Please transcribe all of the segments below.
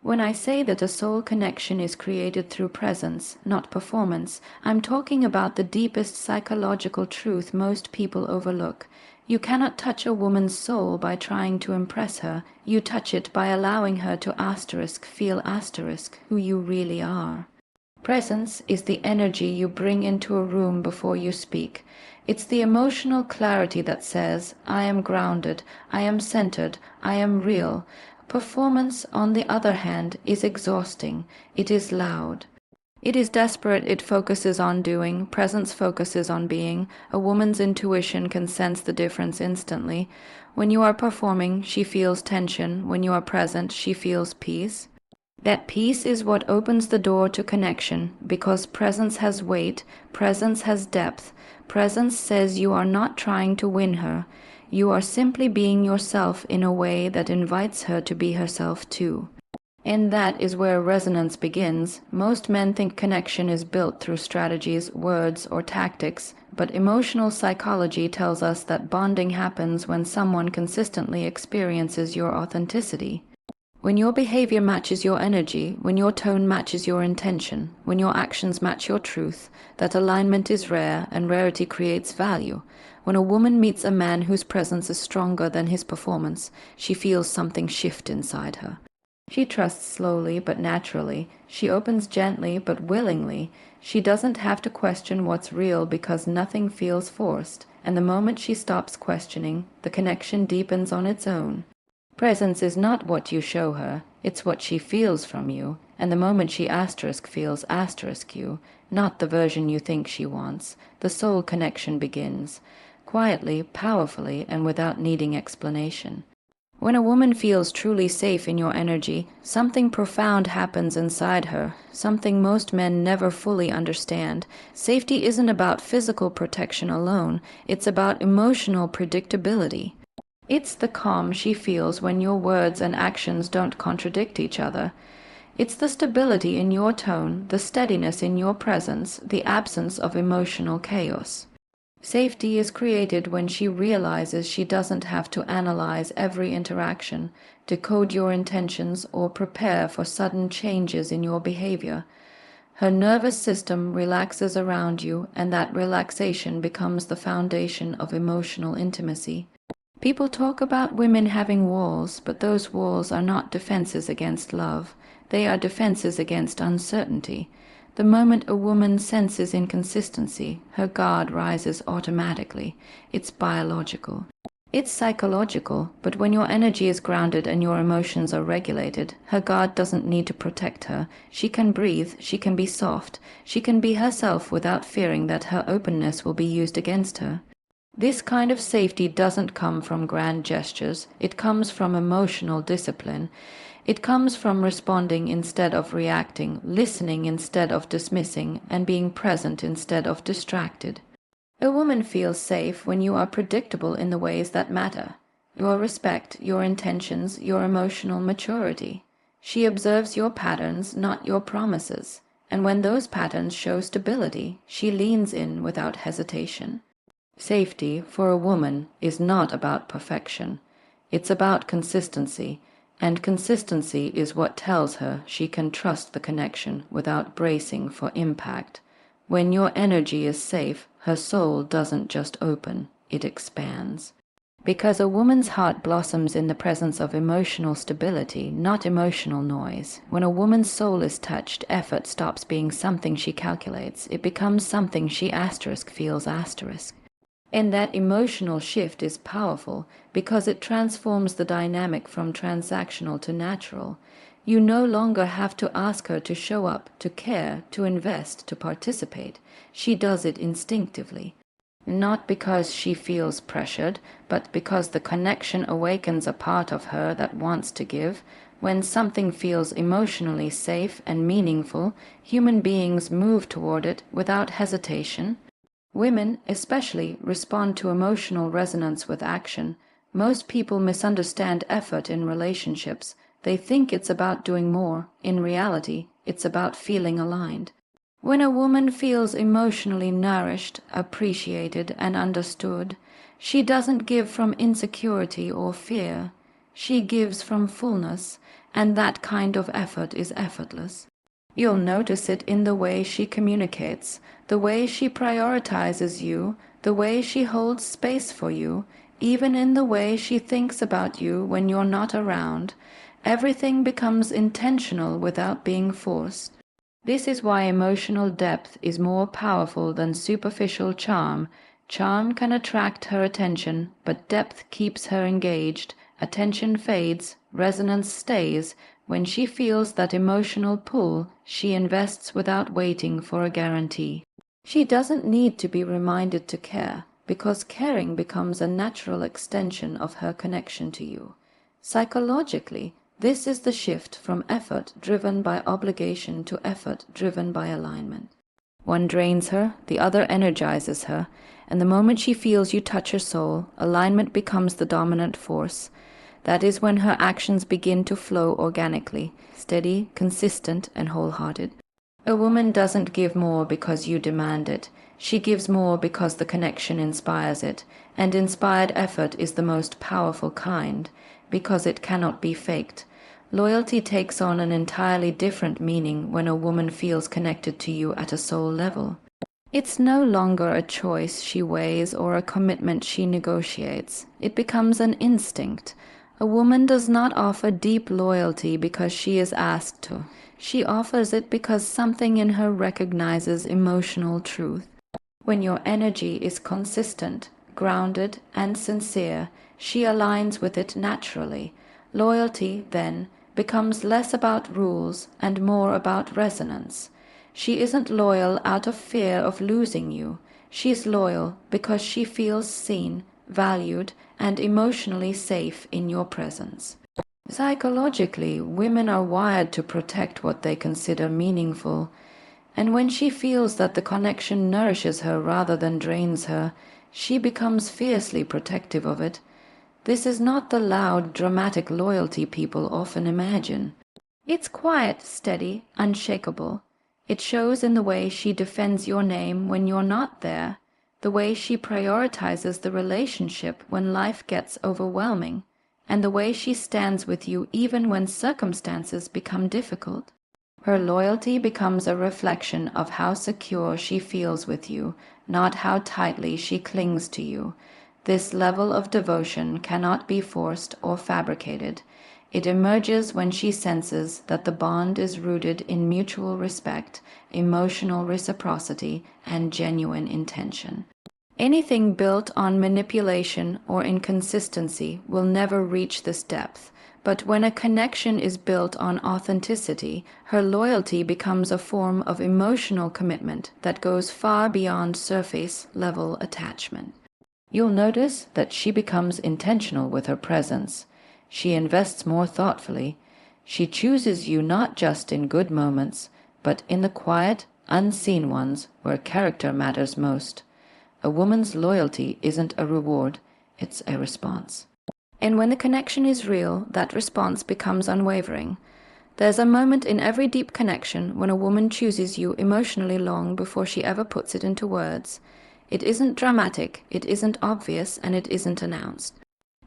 When I say that a soul connection is created through presence, not performance, I'm talking about the deepest psychological truth most people overlook. You cannot touch a woman's soul by trying to impress her. You touch it by allowing her to feel who you really are. Presence is the energy you bring into a room before you speak. It's the emotional clarity that says, I am grounded, I am centered, I am real. Performance, on the other hand, is exhausting. It is loud. It is desperate. It focuses on doing. Presence focuses on being. A woman's intuition can sense the difference instantly. When you are performing, she feels tension. When you are present, she feels peace. That peace is what opens the door to connection, because presence has weight, presence has depth. Presence says you are not trying to win her. You are simply being yourself in a way that invites her to be herself too. And that is where resonance begins. Most men think connection is built through strategies, words, or tactics, but emotional psychology tells us that bonding happens when someone consistently experiences your authenticity. When your behavior matches your energy, when your tone matches your intention, when your actions match your truth, that alignment is rare, and rarity creates value. When a woman meets a man whose presence is stronger than his performance, she feels something shift inside her. She trusts slowly but naturally. She opens gently but willingly. She doesn't have to question what's real because nothing feels forced, and the moment she stops questioning, the connection deepens on its own. Presence is not what you show her, it's what she feels from you, and the moment she feels you, not the version you think she wants, the soul connection begins, quietly, powerfully, and without needing explanation. When a woman feels truly safe in your energy, something profound happens inside her, something most men never fully understand. Safety isn't about physical protection alone, it's about emotional predictability. It's the calm she feels when your words and actions don't contradict each other. It's the stability in your tone, the steadiness in your presence, the absence of emotional chaos. Safety is created when she realizes she doesn't have to analyze every interaction, decode your intentions, or prepare for sudden changes in your behavior. Her nervous system relaxes around you, and that relaxation becomes the foundation of emotional intimacy. People talk about women having walls, but those walls are not defenses against love. They are defenses against uncertainty. The moment a woman senses inconsistency, her guard rises automatically. It's biological. It's psychological, but when your energy is grounded and your emotions are regulated, her guard doesn't need to protect her. She can breathe, she can be soft, she can be herself without fearing that her openness will be used against her. This kind of safety doesn't come from grand gestures. It comes from emotional discipline. It comes from responding instead of reacting, listening instead of dismissing, and being present instead of distracted. A woman feels safe when you are predictable in the ways that matter. Your respect, your intentions, your emotional maturity. She observes your patterns, not your promises. And when those patterns show stability, she leans in without hesitation. Safety, for a woman, is not about perfection. It's about consistency, and consistency is what tells her she can trust the connection without bracing for impact. When your energy is safe, her soul doesn't just open, it expands. Because a woman's heart blossoms in the presence of emotional stability, not emotional noise. When a woman's soul is touched, effort stops being something she calculates. It becomes something she feels. And that emotional shift is powerful because it transforms the dynamic from transactional to natural. You no longer have to ask her to show up, to care, to invest, to participate. She does it instinctively. Not because she feels pressured, but because the connection awakens a part of her that wants to give. When something feels emotionally safe and meaningful, human beings move toward it without hesitation. Women, especially, respond to emotional resonance with action. Most people misunderstand effort in relationships. They think it's about doing more. In reality, it's about feeling aligned. When a woman feels emotionally nourished, appreciated, and understood, she doesn't give from insecurity or fear. She gives from fullness, and that kind of effort is effortless. You'll notice it in the way she communicates, the way she prioritizes you, the way she holds space for you, even in the way she thinks about you when you're not around. Everything becomes intentional without being forced. This is why emotional depth is more powerful than superficial charm. Charm can attract her attention, but depth keeps her engaged. Attention fades, resonance stays. When she feels that emotional pull, she invests without waiting for a guarantee. She doesn't need to be reminded to care, because caring becomes a natural extension of her connection to you. Psychologically, this is the shift from effort driven by obligation to effort driven by alignment. One drains her, the other energizes her, and the moment she feels you touch her soul, alignment becomes the dominant force. That is when her actions begin to flow organically, steady, consistent, and wholehearted. A woman doesn't give more because you demand it. She gives more because the connection inspires it, and inspired effort is the most powerful kind, because it cannot be faked. Loyalty takes on an entirely different meaning when a woman feels connected to you at a soul level. It's no longer a choice she weighs or a commitment she negotiates. It becomes an instinct. A woman does not offer deep loyalty because she is asked to. She offers it because something in her recognizes emotional truth. When your energy is consistent, grounded, and sincere, she aligns with it naturally. Loyalty, then, becomes less about rules and more about resonance. She isn't loyal out of fear of losing you. She's loyal because she feels seen, valued, and emotionally safe in your presence. Psychologically, women are wired to protect what they consider meaningful, and when she feels that the connection nourishes her rather than drains her, she becomes fiercely protective of it. This is not the loud, dramatic loyalty people often imagine. It's quiet, steady, unshakable. It shows in the way she defends your name when you're not there, the way she prioritizes the relationship when life gets overwhelming, and the way she stands with you even when circumstances become difficult. Her loyalty becomes a reflection of how secure she feels with you, not how tightly she clings to you. This level of devotion cannot be forced or fabricated. It emerges when she senses that the bond is rooted in mutual respect, emotional reciprocity, and genuine intention. Anything built on manipulation or inconsistency will never reach this depth, but when a connection is built on authenticity, her loyalty becomes a form of emotional commitment that goes far beyond surface-level attachment. You'll notice that she becomes intentional with her presence. She invests more thoughtfully. She chooses you not just in good moments, but in the quiet, unseen ones where character matters most. A woman's loyalty isn't a reward, it's a response. And when the connection is real, that response becomes unwavering. There's a moment in every deep connection when a woman chooses you emotionally long before she ever puts it into words. It isn't dramatic, it isn't obvious, and it isn't announced.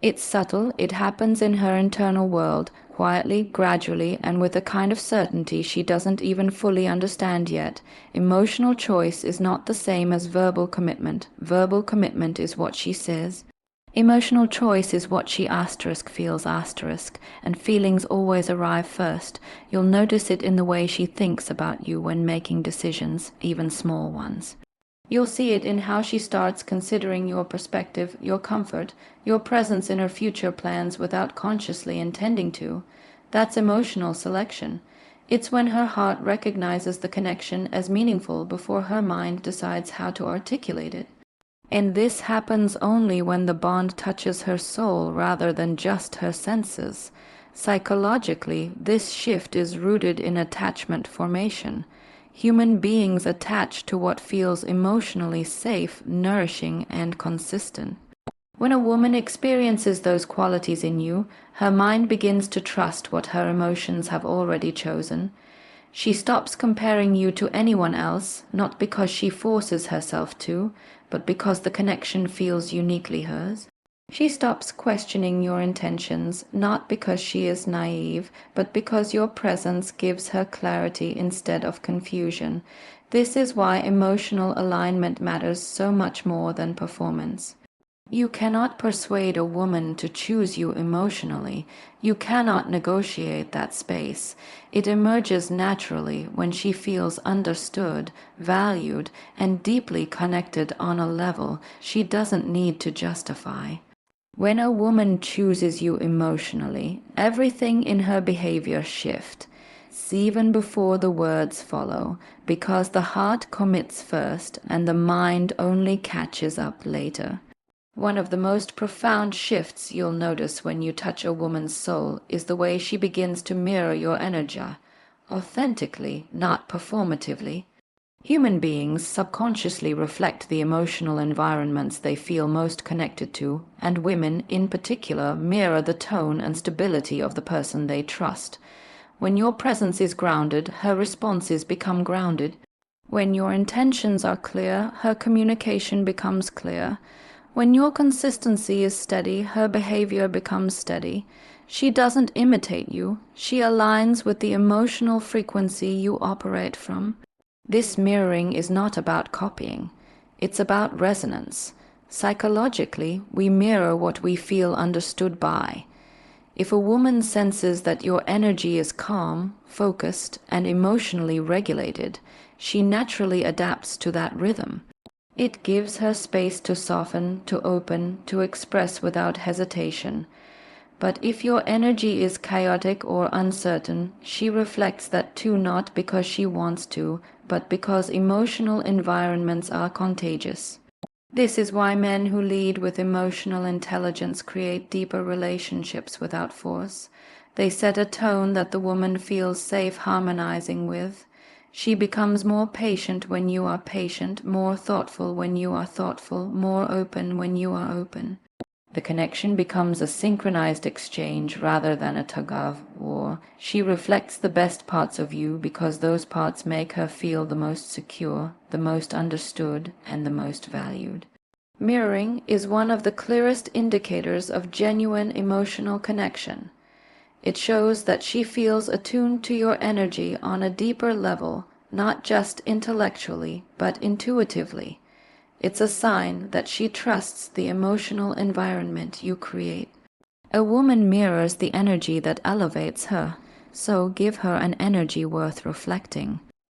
It's subtle, it happens in her internal world, quietly, gradually, and with a kind of certainty she doesn't even fully understand yet. Emotional choice is not the same as verbal commitment. Verbal commitment is what she says. Emotional choice is what she feels, and feelings always arrive first. You'll notice it in the way she thinks about you when making decisions, even small ones. You'll see it in how she starts considering your perspective, your comfort, your presence in her future plans without consciously intending to. That's emotional selection. It's when her heart recognizes the connection as meaningful before her mind decides how to articulate it. And this happens only when the bond touches her soul rather than just her senses. Psychologically, this shift is rooted in attachment formation. Human beings attach to what feels emotionally safe, nourishing, and consistent. When a woman experiences those qualities in you, her mind begins to trust what her emotions have already chosen. She stops comparing you to anyone else, not because she forces herself to, but because the connection feels uniquely hers. She stops questioning your intentions, not because she is naive, but because your presence gives her clarity instead of confusion. This is why emotional alignment matters so much more than performance. You cannot persuade a woman to choose you emotionally. You cannot negotiate that space. It emerges naturally when she feels understood, valued, and deeply connected on a level she doesn't need to justify. When a woman chooses you emotionally, everything in her behavior shifts, even before the words follow, because the heart commits first and the mind only catches up later. One of the most profound shifts you'll notice when you touch a woman's soul is the way she begins to mirror your energy, authentically, not performatively. Human beings subconsciously reflect the emotional environments they feel most connected to, and women, in particular, mirror the tone and stability of the person they trust. When your presence is grounded, her responses become grounded. When your intentions are clear, her communication becomes clear. When your consistency is steady, her behavior becomes steady. She doesn't imitate you. She aligns with the emotional frequency you operate from. This mirroring is not about copying. It's about resonance. Psychologically, we mirror what we feel understood by. If a woman senses that your energy is calm, focused, and emotionally regulated, she naturally adapts to that rhythm. It gives her space to soften, to open, to express without hesitation. But if your energy is chaotic or uncertain, she reflects that too, not because she wants to, but because emotional environments are contagious. This is why men who lead with emotional intelligence create deeper relationships without force. They set a tone that the woman feels safe harmonizing with. She becomes more patient when you are patient, more thoughtful when you are thoughtful, more open when you are open. The connection becomes a synchronized exchange rather than a tug-of-war. She reflects the best parts of you because those parts make her feel the most secure, the most understood, and the most valued. Mirroring is one of the clearest indicators of genuine emotional connection. It shows that she feels attuned to your energy on a deeper level, not just intellectually, but intuitively. It's a sign that she trusts the emotional environment you create. A woman mirrors the energy that elevates her, so give her an energy worth reflecting.